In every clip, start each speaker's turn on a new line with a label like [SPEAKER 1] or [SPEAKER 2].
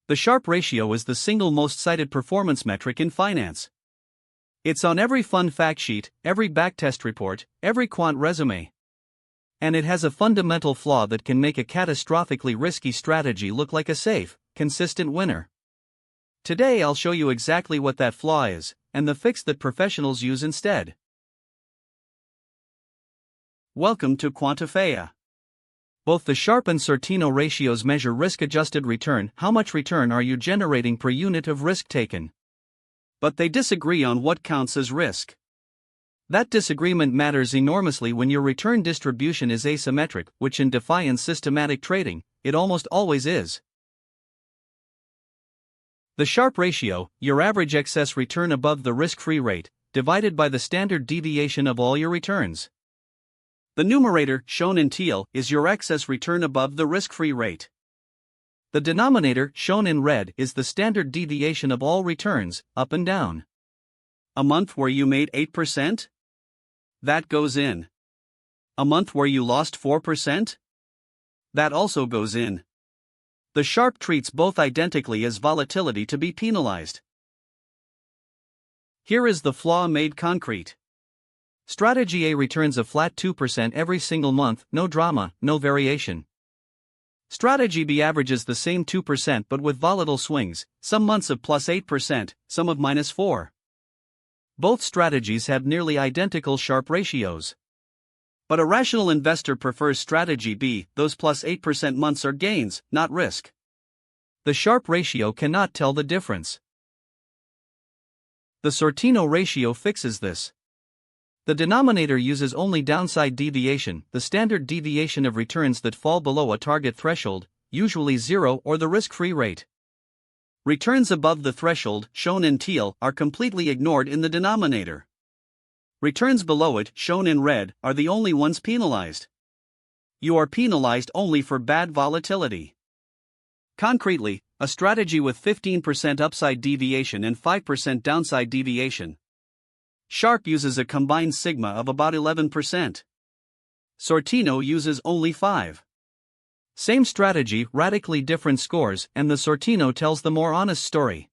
[SPEAKER 1] The Sharpe ratio is the single most cited performance metric in finance. It's on every fund fact sheet, every backtest report, every quant resume. And it has a fundamental flaw that can make a catastrophically risky strategy look like a safe, consistent winner. Today I'll show you exactly what that flaw is, and the fix that professionals use instead. Welcome to Quantify. Both the Sharpe and Sortino ratios measure risk-adjusted return. How much return are you generating per unit of risk taken? But they disagree on what counts as risk. That disagreement matters enormously when your return distribution is asymmetric, which in DeFi and systematic trading, it almost always is. The Sharpe ratio, your average excess return above the risk-free rate, divided by the standard deviation of all your returns. The numerator, shown in teal, is your excess return above the risk-free rate. The denominator, shown in red, is the standard deviation of all returns, up and down. A month where you made 8%? That goes in. A month where you lost 4%? That also goes in. The Sharpe treats both identically as volatility to be penalized. Here is the flaw made concrete. Strategy A returns a flat 2% every single month, no drama, no variation. Strategy B averages the same 2% but with volatile swings, some months of plus 8%, some of minus 4%. Both strategies have nearly identical Sharpe ratios. But a rational investor prefers strategy B. Those plus 8% months are gains, not risk. The Sharpe ratio cannot tell the difference. The Sortino ratio fixes this. The denominator uses only downside deviation, the standard deviation of returns that fall below a target threshold, usually 0 or the risk-free rate. Returns above the threshold, shown in teal, are completely ignored in the denominator. Returns below it, shown in red, are the only ones penalized. You are penalized only for bad volatility. Concretely, a strategy with 15% upside deviation and 5% downside deviation. Sharpe uses a combined sigma of about 11%. Sortino uses only 5%. Same strategy, radically different scores, and the Sortino tells the more honest story.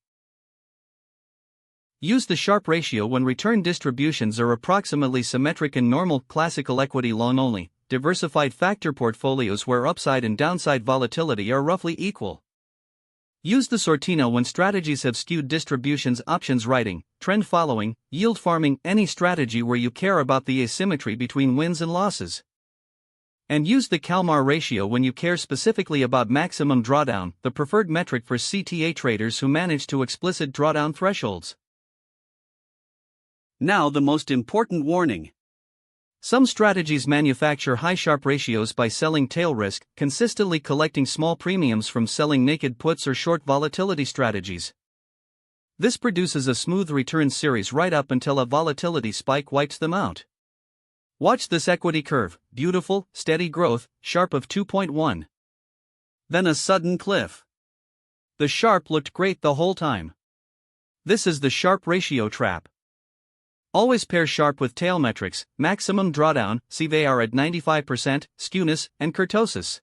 [SPEAKER 1] Use the Sharpe ratio when return distributions are approximately symmetric in normal, classical equity long-only, diversified factor portfolios where upside and downside volatility are roughly equal. Use the Sortino when strategies have skewed distributions, options writing, trend following, yield farming, any strategy where you care about the asymmetry between wins and losses. And use the Calmar ratio when you care specifically about maximum drawdown, the preferred metric for CTA traders who manage to explicit drawdown thresholds. Now the most important warning. Some strategies manufacture high Sharpe ratios by selling tail risk, consistently collecting small premiums from selling naked puts or short volatility strategies. This produces a smooth return series right up until a volatility spike wipes them out. Watch this equity curve, beautiful, steady growth, Sharpe of 2.1. Then a sudden cliff. The Sharpe looked great the whole time. This is the Sharpe ratio trap. Always pair Sharpe with tail metrics, maximum drawdown, CVaR at 95%, skewness, and kurtosis.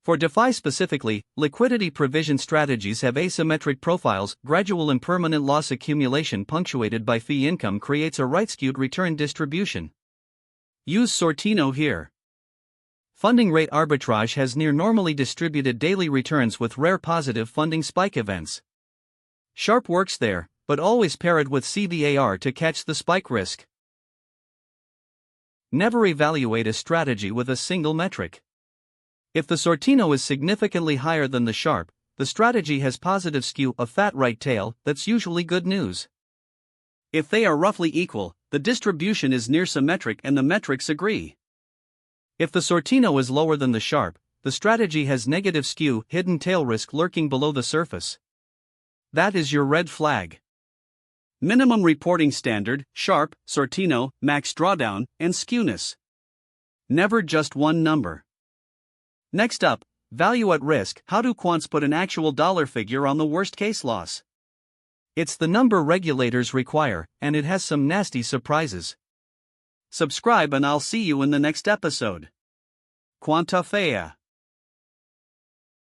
[SPEAKER 1] For DeFi-specifically, liquidity provision strategies have asymmetric profiles. Gradual impermanent loss accumulation punctuated by fee income creates a right-skewed return distribution. Use Sortino here. Funding rate arbitrage has near normally distributed daily returns with rare positive funding spike events. Sharpe works there, but always pair it with CVaR to catch the spike risk. Never evaluate a strategy with a single metric. If the Sortino is significantly higher than the Sharpe, the strategy has positive skew, a fat right tail. That's usually good news. If they are roughly equal, the distribution is near symmetric and the metrics agree. If the Sortino is lower than the Sharpe, the strategy has negative skew, hidden tail risk lurking below the surface. That is your red flag. Minimum reporting standard, Sharpe, Sortino, max drawdown, and skewness. Never just one number. Next up, value at risk. How do quants put an actual dollar figure on the worst case loss? It's the number regulators require, and it has some nasty surprises. Subscribe and I'll see you in the next episode. Quantify.